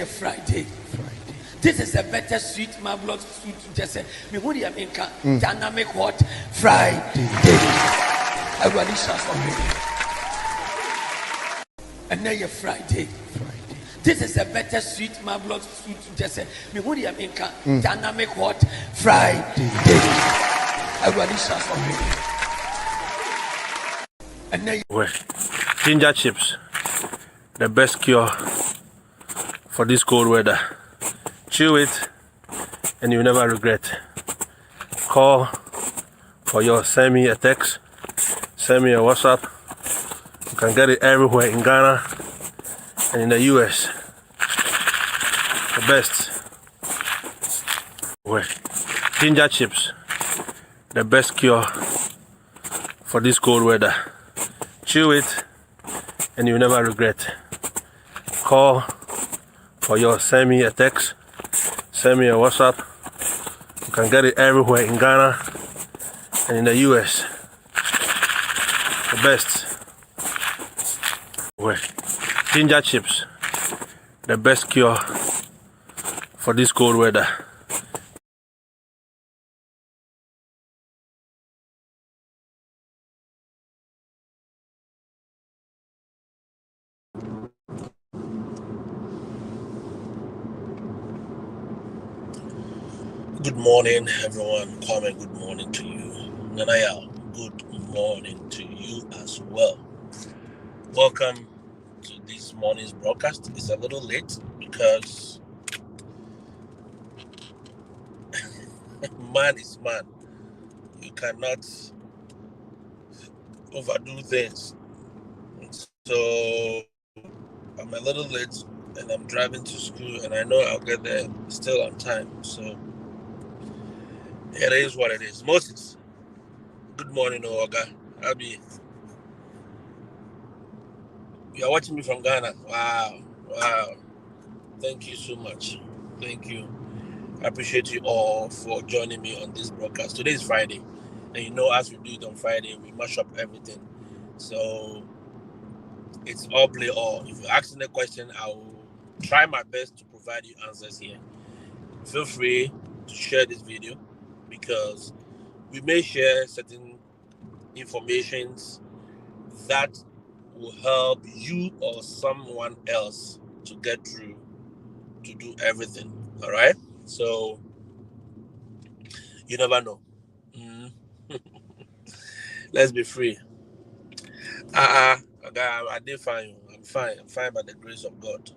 Friday. This is a better sweet, marvelous sweet. Just say, me who the American dynamic hot Friday. Everybody shout for me. And now you're Friday. This is a better sweet, marvelous sweet. Just say, me who the American dynamic hot Friday. Everybody shout for me. And now ginger chips, the best cure for this cold weather. Chew it and you never regret. Call for your, send me a text, send me a WhatsApp. You can get it everywhere in Ghana and in the US. The best. Ginger chips, the best cure for this cold weather. Chew it and you never regret. Call for your, send me a text, send me a WhatsApp. You can get it everywhere in Ghana and in the US. The best. Ginger chips, the best cure for this cold weather. Good morning, everyone. Kwame, good morning to you. Nanaya, good morning to you as well. Welcome to this morning's broadcast. It's a little late because man is man. You cannot overdo things. So I'm a little late and I'm driving to school and I know I'll get there still on time. So it is what it is. Moses, good morning, Oga. Abby, you are watching me from Ghana. Wow. Thank you so much. Thank you. I appreciate you all for joining me on this broadcast. Today is Friday. And you know, as we do it on Friday, we mash up everything. So it's all play all. If you're asking a question, I will try my best to provide you answers here. Feel free to share this video because we may share certain informations that will help you or someone else to get through to do everything. All right? So you never know. Let's be free. I did fine. I'm fine. I'm fine by the grace of God.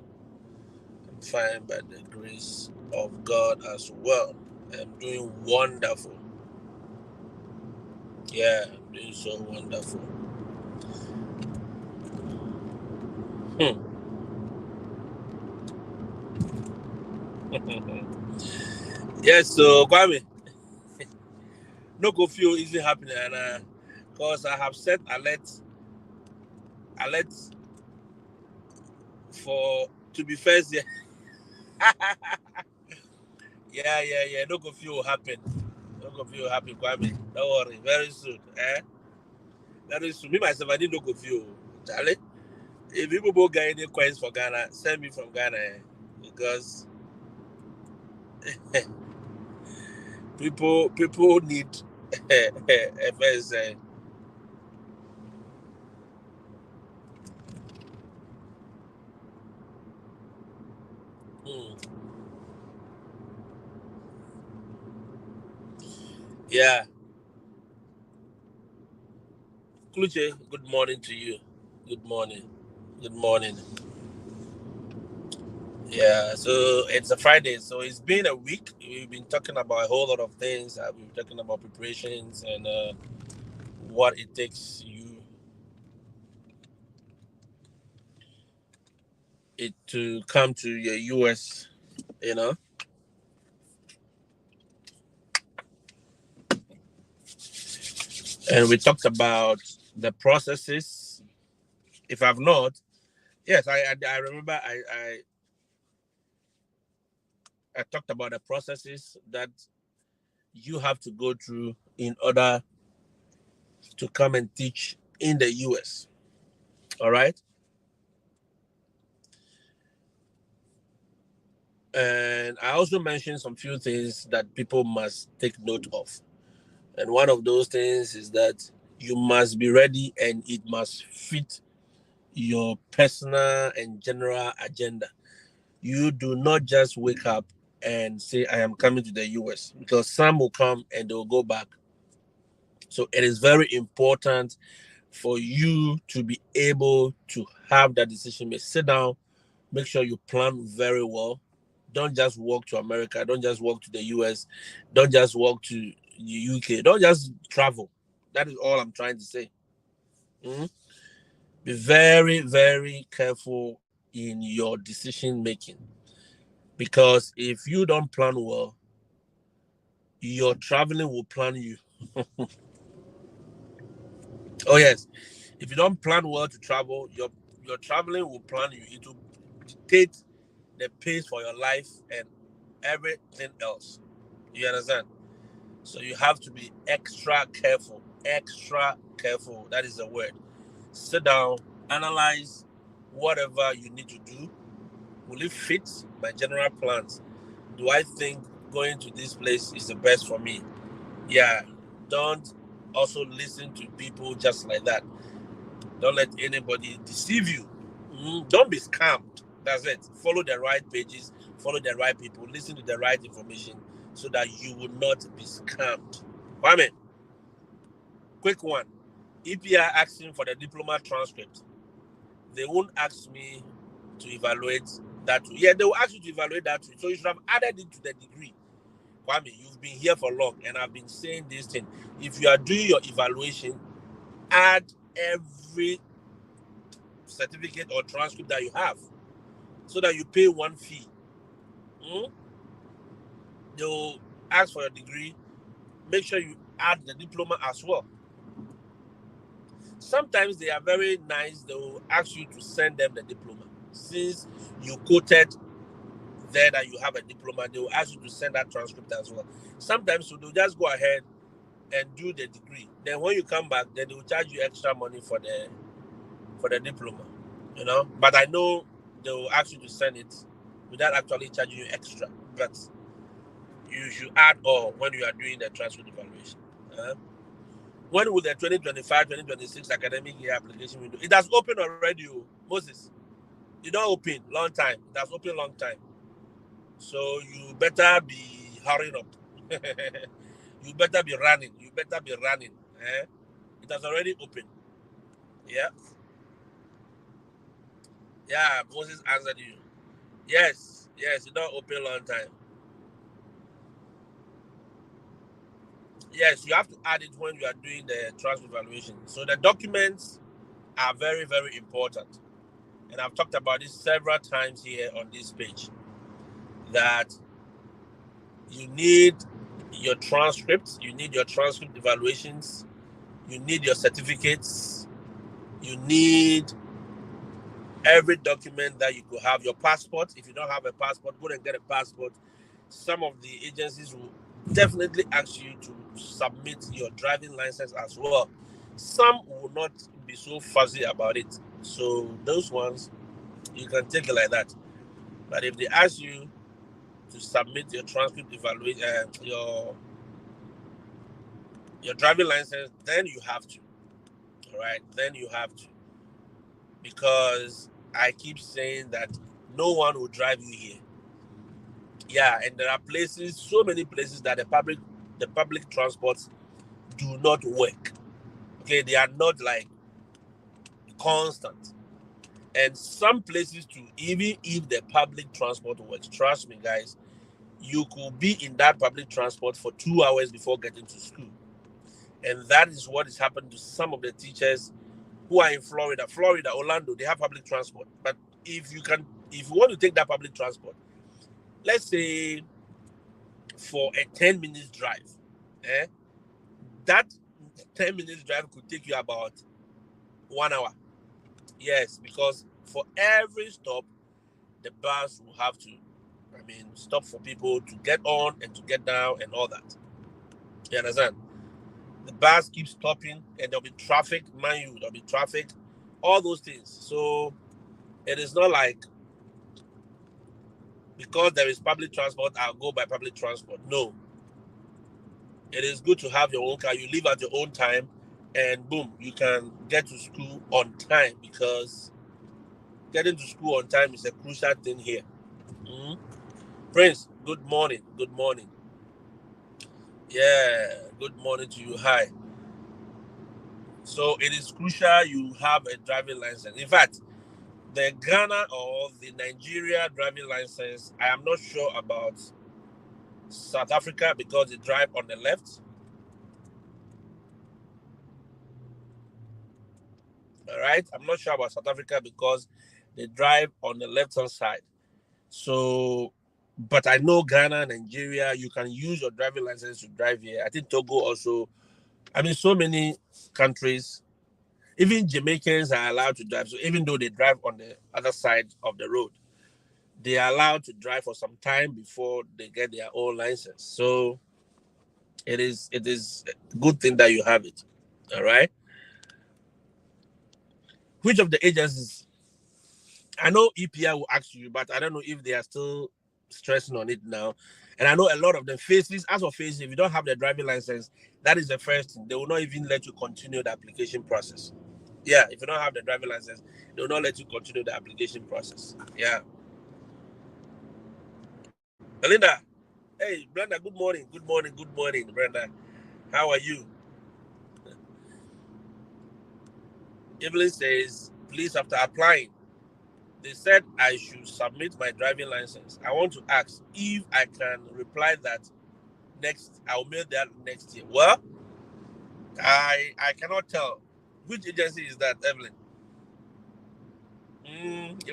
I'm fine by the grace of God as well. I'm doing wonderful. Yeah, I'm doing so wonderful. Yes, so Kwame, no go feel easy happening, and because I have set alert for to be first. Yeah, yeah. No go feel happen. No go feel happy, Kwame. Don't worry, very soon. Very soon. Me myself, I need no go feel, Charlie. If people both get any coins for Ghana, send me from Ghana because people need a first. Yeah. Kluche, good morning to you. Good morning. Good morning. Yeah, so it's a Friday, so it's been a week. We've been talking about a whole lot of things. We've been talking about preparations and what it takes it to come to your US, you know. And we talked about the processes. If I've not, yes, I remember I talked about the processes that you have to go through in order to come and teach in the US. All right. And I also mentioned some few things that people must take note of. And one of those things is that you must be ready and it must fit your personal and general agenda. You do not just wake up and say, I am coming to the US, because some will come and they'll go back. So it is very important for you to be able to have that decision made. Sit down, make sure you plan very well. Don't just walk to America. Don't just walk to the US. Don't just walk to the UK. Don't just travel. That is all I'm trying to say. Mhm. Be very, very careful in your decision making, because if you don't plan well, your traveling will plan you. Oh yes, if you don't plan well to travel, your traveling will plan you. It will dictate the pace for your life and everything else. You understand? So you have to be extra careful. Extra careful. That is the word. Sit down, analyze whatever you need to do. Will it fit my general plans? Do I think going to this place is the best for me? Yeah. Don't also listen to people just like that. Don't let anybody deceive you. Don't be scammed. That's it. Follow the right pages, follow the right people, listen to the right information so that you will not be scammed. Kwame, quick one. If you are asking for the diploma transcript, they won't ask me to evaluate that. Yeah, they will ask you to evaluate that. So you should have added it to the degree. Kwame, you've been here for long and I've been saying this thing. If you are doing your evaluation, add every certificate or transcript that you have so that you pay one fee. They'll ask for your degree. Make sure you add the diploma as well. Sometimes they are very nice. They will ask you to send them the diploma. Since you quoted there that you have a diploma, they will ask you to send that transcript as well. Sometimes so they'll just go ahead and do the degree. Then when you come back, then they will charge you extra money for the diploma. But I know they will ask you to send it without actually charging you extra. But you should add all when you are doing the transcript evaluation. When will the 2025-2026 academic year application window? It has opened already, Moses. It don't open long time. It has opened long time. So you better be hurrying up. You better be running. You better be running. It has already opened. Yeah. Yeah, Moses answered you. Yes, it don't open long time. Yes, you have to add it when you are doing the transfer evaluation. So the documents are very, very important. And I've talked about this several times here on this page, that you need your transcripts, you need your transcript evaluations, you need your certificates, you need every document that you could have. Your passport. If you don't have a passport, go and get a passport. Some of the agencies will definitely ask you to submit your driving license as well. Some will not be so fussy about it. So those ones, you can take it like that. But if they ask you to submit your transcript evaluation, your driving license, then you have to. All right, then you have to, because I keep saying that no one will drive you here. Yeah, and there are places, so many places that the public transports do not work. Okay, they are not like constant. And some places too, even if the public transport works, trust me, guys, you could be in that public transport for 2 hours before getting to school. And that is what is happening to some of the teachers who are in Florida, Orlando. They have public transport. But if you want to take that public transport, let's say for a 10 minutes drive, that 10 minutes drive could take you about 1 hour. Yes, because for every stop, the bus will have to, stop for people to get on and to get down and all that. You understand? The bus keeps stopping and there'll be traffic, there'll be traffic, all those things. So it is not like because there is public transport, I'll go by public transport. No. It is good to have your own car. You leave at your own time, and boom, you can get to school on time, because getting to school on time is a crucial thing here. Prince, good morning. Good morning. Yeah, good morning to you. Hi. So it is crucial you have a driving license. In fact, the Ghana or the Nigeria driving license, I am not sure about South Africa because they drive on the left. All right. I'm not sure about South Africa because they drive on the left-hand side. So, but I know Ghana, Nigeria, you can use your driving license to drive here. I think Togo also. I mean, so many countries, even Jamaicans are allowed to drive. So even though they drive on the other side of the road, they are allowed to drive for some time before they get their own license. So it is a good thing that you have it. All right. Which of the agencies? I know EPI will ask you, but I don't know if they are still stressing on it now. And I know a lot of them faces, as of faces, if you don't have the driving license, that is the first thing. They will not even let you continue the application process. Yeah, if you don't have the driving license, they will not let you continue the application process. Yeah. Belinda, hey, Brenda, good morning. Good morning. Good morning, Brenda. How are you? Evelyn says, please, after applying, they said I should submit my driving license. I want to ask if I can reply that I'll mail that next year. Well, I cannot tell. Which agency is that, Evelyn?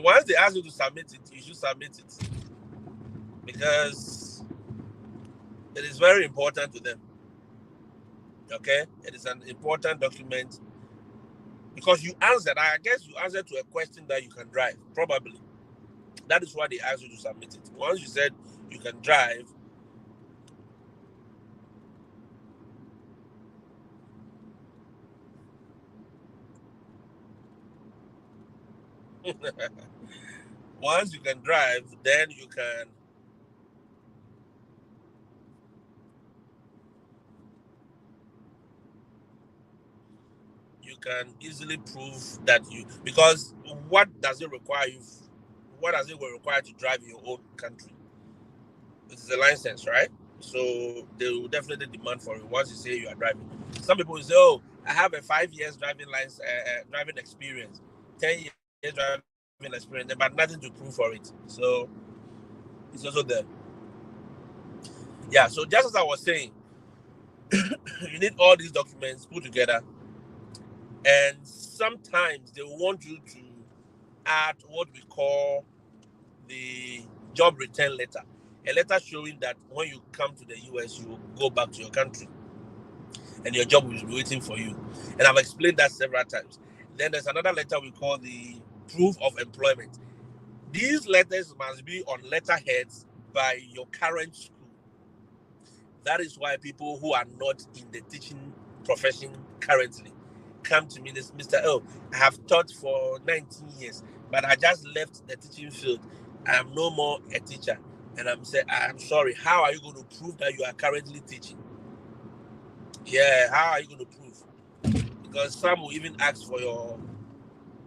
Once they ask you to submit it, you should submit it, because it is very important to them. Okay? It is an important document, because you answered, I guess you answered to a question that you can drive, probably. That is why they asked you to submit it. Once you said you can drive, once you can drive, then you can easily prove that because what does it require you? What does it require to drive in your own country? It is a license, right? So they will definitely demand for it once you say you are driving. Some people will say, "Oh, I have a 5 years driving license, driving experience, 10 years driving experience, but nothing to prove for it." So it's also there. Yeah. So just as I was saying, you need all these documents put together, and sometimes they want you to add what we call the job return letter, a letter showing that when you come to the US, you will go back to your country and your job will be waiting for you. And I've explained that several times. Then there's another letter we call the proof of employment. These letters must be on letterheads by your current school. That is why people who are not in the teaching profession currently come to me, this Mr. Oh, I have taught for 19 years, but I just left the teaching field. I am no more a teacher. And I'm saying, I'm sorry, how are you going to prove that you are currently teaching? Yeah, how are you going to prove? Because some will even ask for your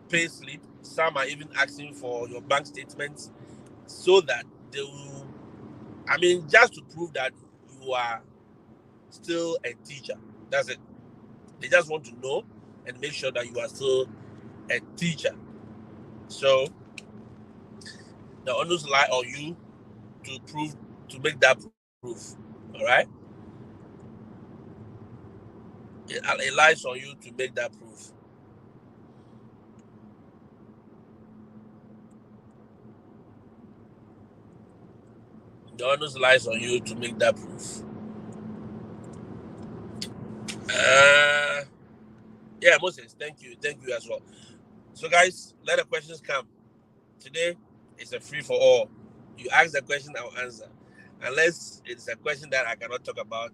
pay slip. Some are even asking for your bank statements, so that they will, just to prove that you are still a teacher. That's it. They just want to know and make sure that you are still a teacher. So the onus lie on you to make that proof. All right? It lies on you to make that proof. The onus lies on you to make that proof. Yeah, Moses, thank you as well. So guys, let the questions come. Today it's a free for all. You ask the question, I'll answer, unless it's a question that I cannot talk about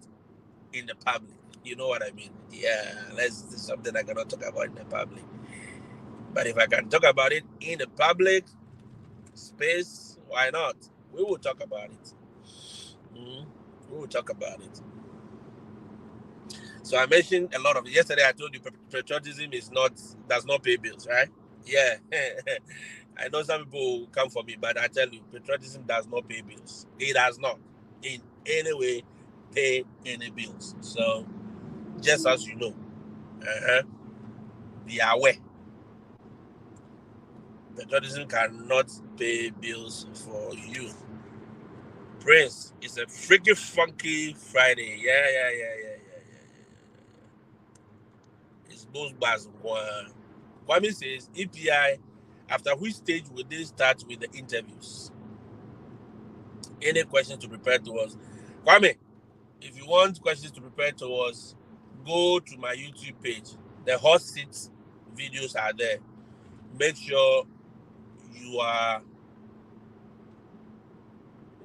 in the public. You know what I mean? Yeah, unless it's something I cannot talk about in the public. But if I can talk about it in the public space, why not? We will talk about it. We will talk about it. So I mentioned a lot of it. Yesterday I told you patriotism does not pay bills, right? Yeah. I know some people come for me, but I tell you, patriotism does not pay bills. It does not in any way pay any bills. So just as you know, be aware. Patriotism cannot pay bills for you. Prince, it's a freaky funky Friday. Yeah. It's both bars one. Kwame says EPI, after which stage will they start with the interviews? Any questions to prepare towards? Kwame, if you want questions to prepare towards, go to my YouTube page. The hot seat videos are there. Make sure you are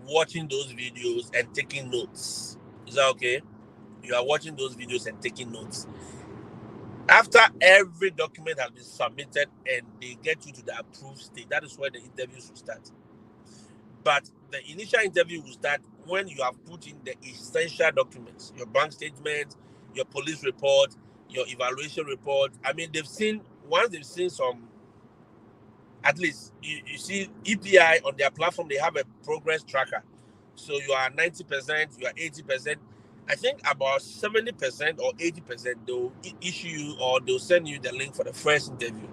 watching those videos and taking notes. Is that okay? You are watching those videos and taking notes. After every document has been submitted and they get you to the approved stage, that is where the interviews will start. But the initial interview will start when you have put in the essential documents, your bank statement, your police report, your evaluation report. I mean, once they've seen some, at least, you see EPI on their platform, they have a progress tracker. So you are 90%, you are 80%. I think about 70% or 80%, they'll issue you or they'll send you the link for the first interview.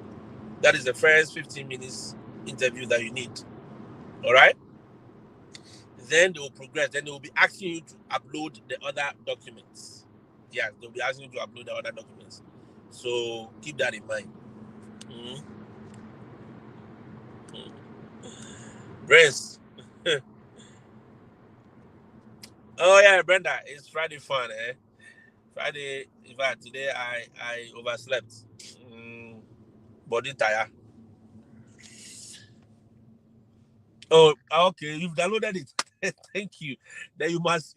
That is the first 15 minutes interview that you need. All right? Then they will progress. Then they will be asking you to upload the other documents. Yes, they'll be asking you to upload the other documents. So keep that in mind. Brace. Oh yeah, Brenda, it's Friday fun, eh? Friday, in fact, today I overslept. Body tire. Oh, okay. You've downloaded it. Thank you. Then you must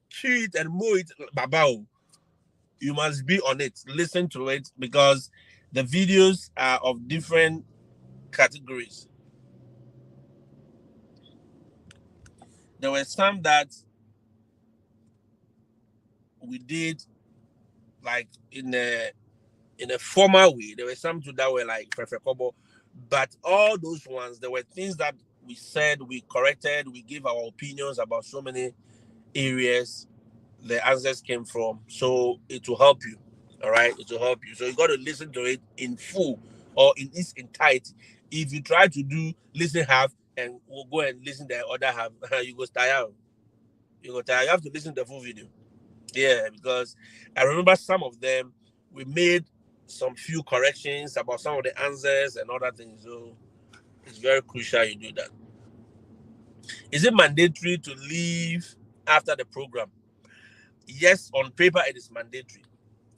chew it and move it, babao. You must be on it. Listen to it because the videos are of different categories. There were some that we did like in a formal way. There were some too that were like perfect combo, but all those ones, there were things that we said, we corrected, we gave our opinions about so many areas the answers came from. So it will help you. All right, it will help you. So you got to listen to it in full or in its entirety. If you try to listen half and we'll go and listen the other half, you go tired. You go tired. You have to listen to the full video. Yeah, because I remember some of them, we made some few corrections about some of the answers and other things. So it's very crucial you do that. Is it mandatory to leave after the program? Yes, on paper it is mandatory.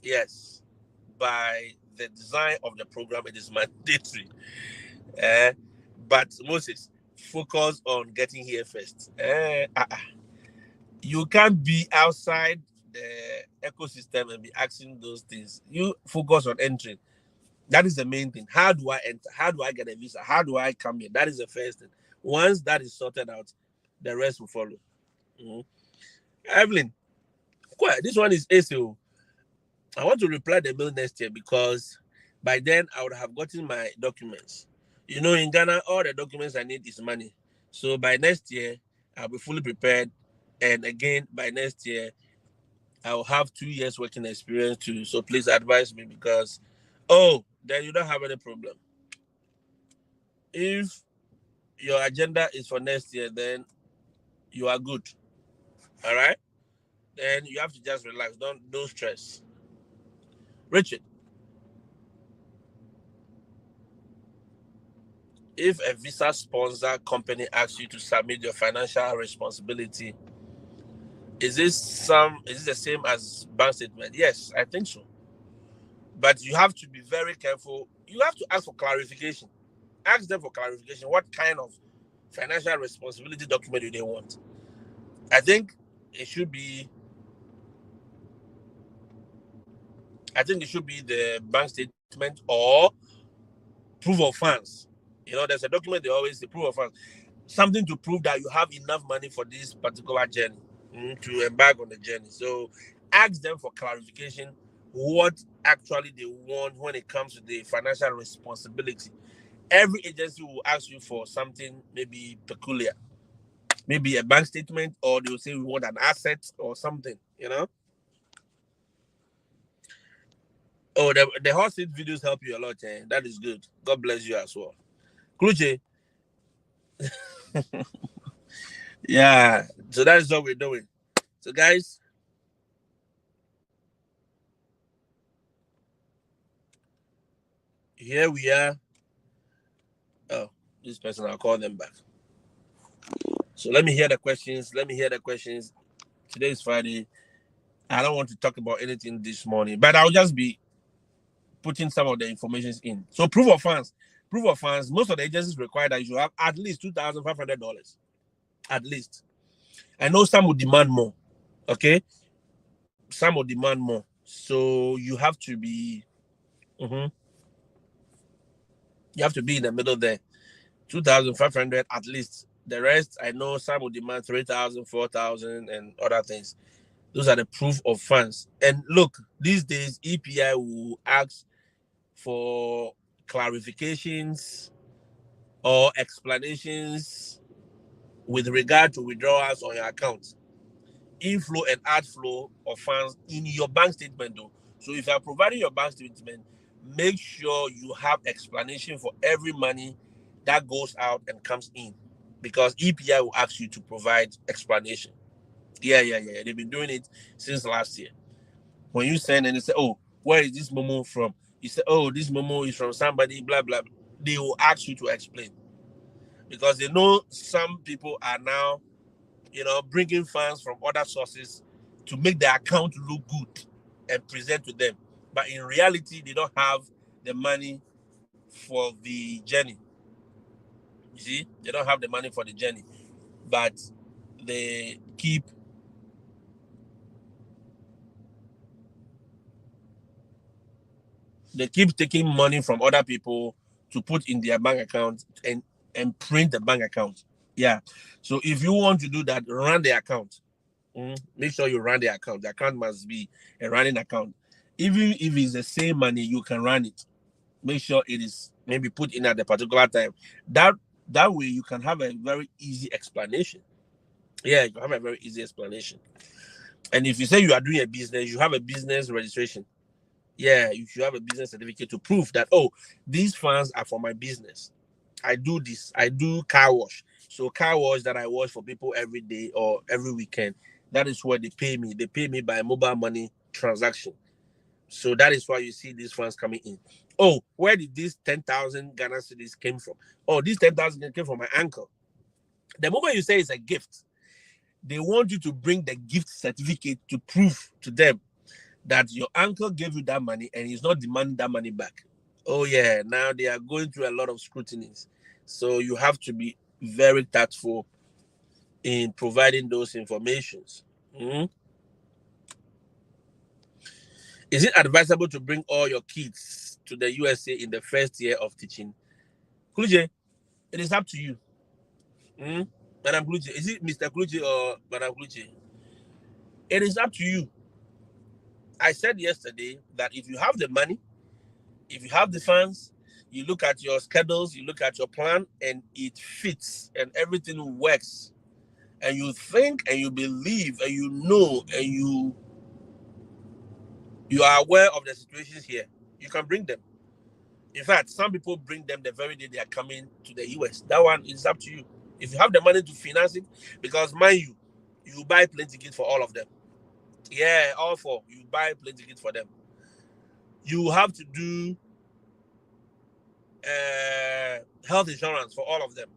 Yes, by the design of the program, it is mandatory. But Moses, focus on getting here first. You can't be outside the ecosystem and be asking those things. You focus on entering. That is the main thing. How do I enter? How do I get a visa? How do I come here? That is the first thing. Once that is sorted out, the rest will follow. Evelyn, this one is ACO. I want to reply the mail next year because by then I would have gotten my documents. You know, in Ghana, all the documents I need is money. So by next year, I'll be fully prepared. And again, by next year, I'll have 2 years working experience too. So please advise me because, then you don't have any problem. If your agenda is for next year, then you are good. All right? Then you have to just relax. Don't stress. Richard, if a visa sponsor company asks you to submit your financial responsibility, is this the same as bank statement? Yes, I think so. But you have to be very careful. You have to ask for clarification. Ask them for clarification. What kind of financial responsibility document do they want? I think it should be the bank statement or proof of funds. You know, there's a document they always say proof of funds. something to prove that you have enough money for this particular journey, to embark on the journey. So ask them for clarification what actually they want when it comes to the financial responsibility. Every agency will ask you for something maybe peculiar, maybe a bank statement, or they'll say we want an asset or something, Oh, the hot seat videos help you a lot, eh? That is good. God bless you as well. Kluche. Yeah, so that is what we're doing. So guys, here we are. Oh, this person, I'll call them back. So let me hear the questions. Today is Friday. I don't want to talk about anything this morning, but I'll just be putting some of the information in. So proof of funds. Most of the agencies require that you have at least $2,500. At least. I know some will demand more. Okay? Some will demand more. So you have to be you have to be in the middle there. 2,500 at least. The rest, I know some will demand 3,000, 4,000, and other things. Those are the proof of funds. And look, these days, EPI will ask for clarifications or explanations with regard to withdrawals on your account, inflow and outflow of funds in your bank statement, though. So if you are providing your bank statement, make sure you have explanation for every money that goes out and comes in, because EPI will ask you to provide explanation. Yeah. They've been doing it since last year. When you send and they say, oh, where is this Momo from? You say, oh, this Momo is from somebody, blah, blah, blah. They will ask you to explain. Because they know some people are now, bringing funds from other sources to make their account look good and present to them. But in reality, they don't have the money for the journey. You see, they don't have the money for the journey. But they keep taking money from other people to put in their bank account and print the bank account. Yeah. So if you want to do that, run the account. Make sure you run the account. The account must be a running account. Even if it's the same money, you can run it. Make sure it is maybe put in at the particular time. That way you can have a very easy explanation. Yeah, you have a very easy explanation. And if you say you are doing a business, you have a business registration. Yeah, you should have a business certificate to prove that, oh, these funds are for my business. I do this. I do car wash. So car wash that I wash for people every day or every weekend, that is where they pay me. They pay me by mobile money transaction. So that is why you see these funds coming in. Oh, where did these 10,000 Ghana cedis came from? Oh, these 10,000 came from my uncle. The moment you say it's a gift, they want you to bring the gift certificate to prove to them that your uncle gave you that money and he's not demanding that money back. Oh yeah, now they are going through a lot of scrutinies. So you have to be very tactful in providing those informations. Is it advisable to bring all your kids to the USA in the first year of teaching? Kluje, it is up to you. Madam Kluje, is it Mr. Kluje or Madam Kluje? It is up to you. I said yesterday that if you have the money, if you have the funds, you look at your schedules, you look at your plan, and it fits and everything works, and you think and you believe and you know and you are aware of the situations here, you can bring them. In fact, some people bring them the very day they are coming to the US. That one is up to you. If you have the money to finance it, because mind you buy plane tickets for all of them. Yeah, all four. You buy plane tickets for them. You have to do health insurance for all of them.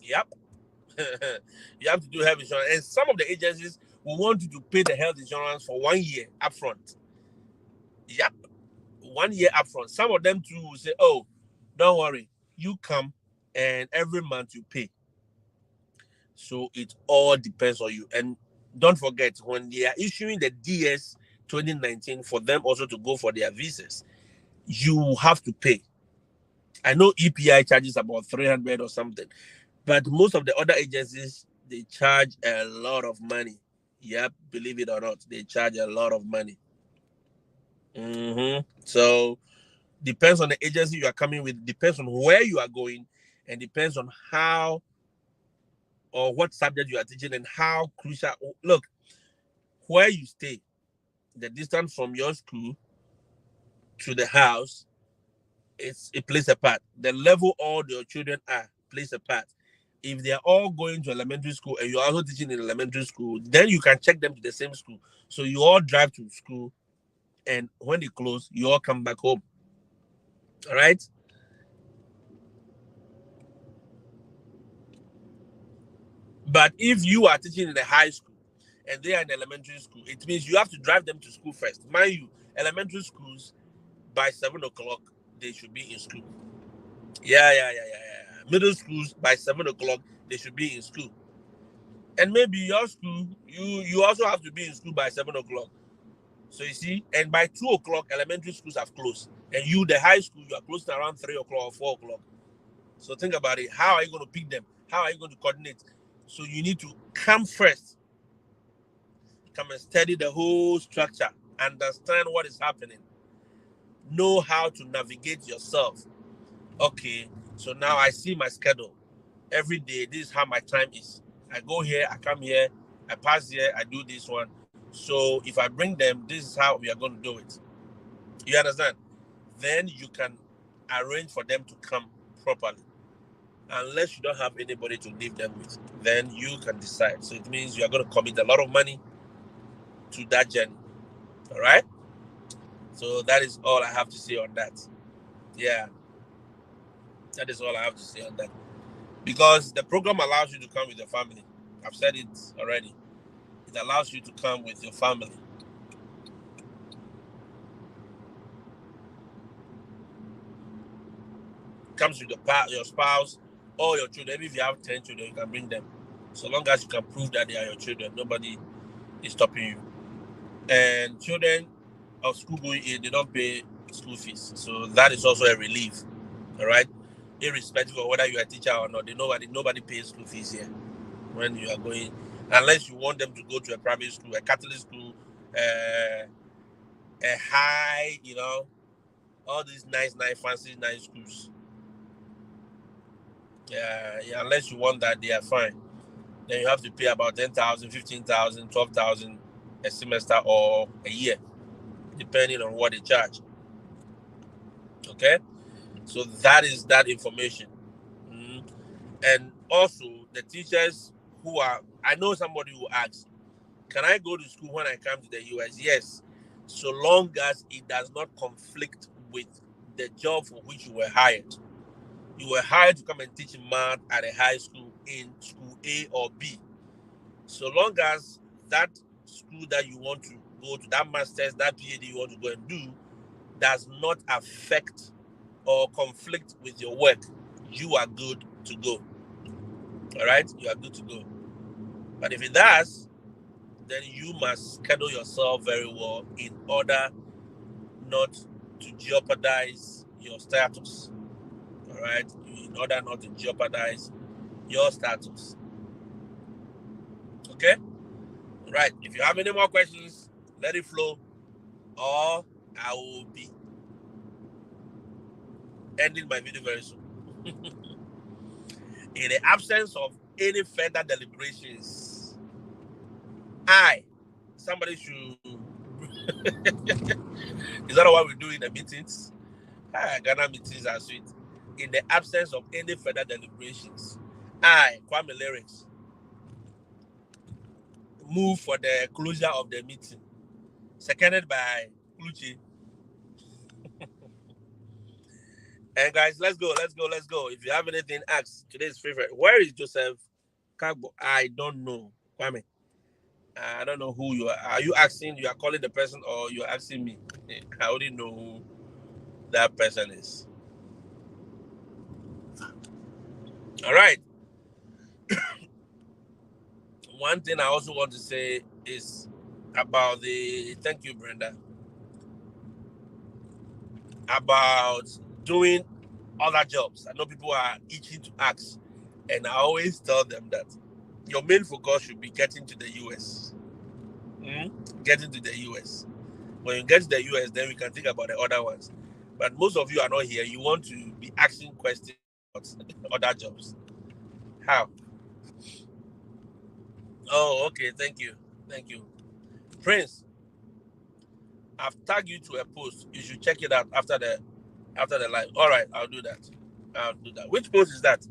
Yep. You have to do health insurance. And some of the agencies will want you to pay the health insurance for 1 year upfront. Yep. 1 year upfront. Some of them too will say, oh, don't worry. You come and every month you pay. So it all depends on you. And don't forget, when they are issuing the DS 2019 for them also to go for their visas, you have to pay. I know EPI charges about 300 or something. But most of the other agencies, they charge a lot of money. Yep, believe it or not, they charge a lot of money. So depends on the agency you are coming with, depends on where you are going, and depends on how or what subject you are teaching and how crucial. Look, where you stay, the distance from your school to the house, it plays a part. The level all your children are plays a part. If they are all going to elementary school and you're also teaching in elementary school, then you can check them to the same school. So you all drive to school, and when they close, you all come back home. All right? But if you are teaching in a high school and they are in elementary school, it means you have to drive them to school first. Mind you, elementary schools, by 7 o'clock, they should be in school. Yeah. Middle schools, by 7 o'clock, they should be in school. And maybe your school, you also have to be in school by 7 o'clock. So you see, and by 2 o'clock, elementary schools have closed. And you, the high school, you are closing around 3 o'clock or 4 o'clock. So think about it. How are you going to pick them? How are you going to coordinate? So you need to come first. Come and study the whole structure. Understand what is happening. Know how to navigate yourself. Okay, so now I see my schedule. Every day, this is how my time is. I go here, I come here, I pass here, I do this one. So if I bring them, this is how we are going to do it. You understand? Then you can arrange for them to come properly. Unless you don't have anybody to leave them with, then you can decide. So it means you are going to commit a lot of money to that journey. All right? So that is all I have to say on that. Yeah. That is all I have to say on that. Because the program allows you to come with your family. I've said it already. It allows you to come with your family. Comes with your spouse or your children. Maybe if you have 10 children, you can bring them. So long as you can prove that they are your children, nobody is stopping you. And children of school going in, they don't pay school fees. So that is also a relief. All right? Irrespective of whether you are a teacher or not, nobody pays school fees here when you are going, unless you want them to go to a private school, a Catholic school, a high, all these nice, fancy, nice schools. Yeah, unless you want that, they are fine. Then you have to pay about 10,000, 15,000, 12,000 a semester or a year, depending on what they charge. Okay? So that is that information. And also, the teachers I know somebody who asks, can I go to school when I come to the US? Yes, so long as it does not conflict with the job for which you were hired. You were hired to come and teach math at a high school in school A or B. So long as that school that you want to go to, that master's, that PhD you want to go and do, does not affect or conflict with your work, you are good to go. All right? You are good to go. But if it does, then you must schedule yourself very well in order not to jeopardize your status. All right? In order not to jeopardize your status. Okay? Right. If you have any more questions, let it flow, or I will be ending my video very soon. In the absence of any further deliberations, somebody should. Is that what we do in the meetings? Ghana meetings are sweet. In the absence of any further deliberations, Kwame Lyrics, move for the closure of the meeting, seconded by Kluchi. And guys, let's go. If you have anything, ask. Today's favorite. Where is Joseph Kagbo? I don't know. Kwame. I don't know who you are. Are you asking? You are calling the person, or you are asking me? I already know who that person is. All right. One thing I also want to say is about thank you, Brenda, about doing other jobs. I know people are itching to ask. And I always tell them that your main focus should be getting to the US. Getting to the US. When you get to the US, then we can think about the other ones. But most of you are not here. You want to be asking questions about other jobs. How? Oh, okay. Thank you. Thank you. Prince, I've tagged you to a post. You should check it out after the live. All right, I'll do that. Which post is that?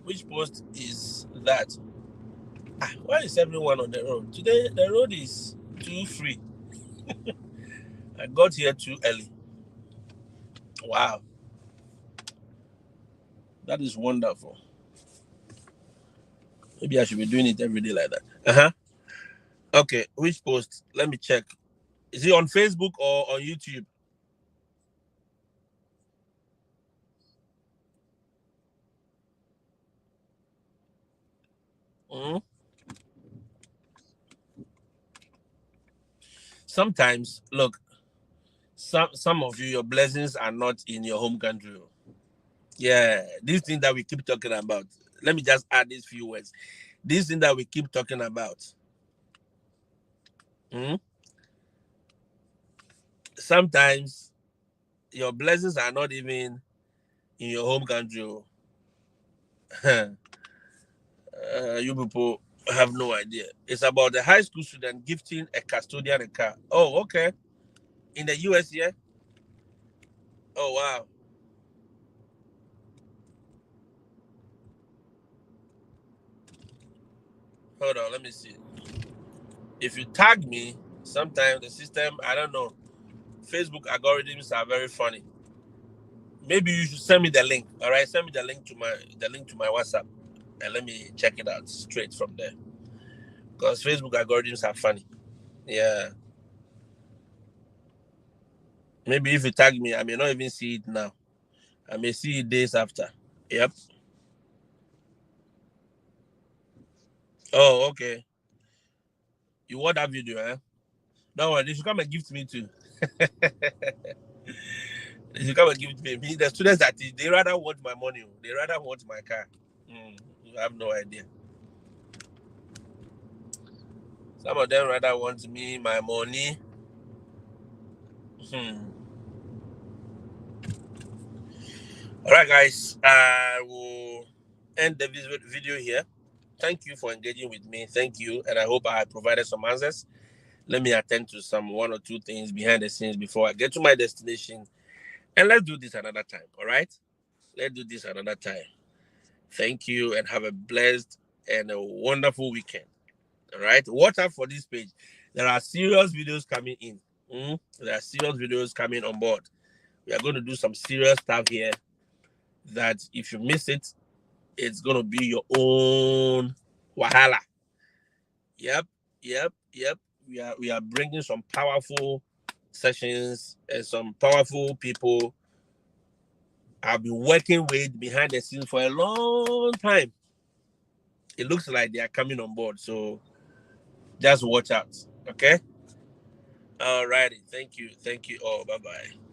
Which post is that? Why is everyone on the road? Today, the road is too free. I got here too early. Wow. That is wonderful. Maybe I should be doing it every day like that. Okay, which post? Let me check. Is it on Facebook or on YouTube? Sometimes, look, some of you, your blessings are not in your home country. Yeah, this thing that we keep talking about. Let me just add these few words. This thing that we keep talking about. Sometimes your blessings are not even in your home country. You people have no idea. It's about the high school student gifting a custodian a car. Oh, okay. In the US, yeah? Oh, wow. Hold on, let me see. If you tag me, sometimes the system, I don't know. Facebook algorithms are very funny. Maybe you should send me the link. All right, send me the link to my WhatsApp, and let me check it out straight from there. Because Facebook algorithms are funny. Yeah. Maybe if you tag me, I may not even see it now. I may see it days after. Yep. Oh, okay. You want that video, eh? Don't worry, they should come and gift me too. They should come and give it to me. The students that they rather want my money. They rather want my car. You have no idea. Some of them rather want me, my money. All right, guys. I will end the video here. Thank you for engaging with me. Thank you. And I hope I provided some answers. Let me attend to some one or two things behind the scenes before I get to my destination. And let's do this another time. All right? Let's do this another time. Thank you and have a blessed and a wonderful weekend. All right? Watch out for this page. There are serious videos coming in. There are serious videos coming on board. We are going to do some serious stuff here that if you miss it, it's going to be your own wahala. Yep. We are bringing some powerful sessions and some powerful people I've been working with behind the scenes for a long time. It looks like they are coming on board. So just watch out. Okay? All righty. Thank you. Thank you all. Bye-bye.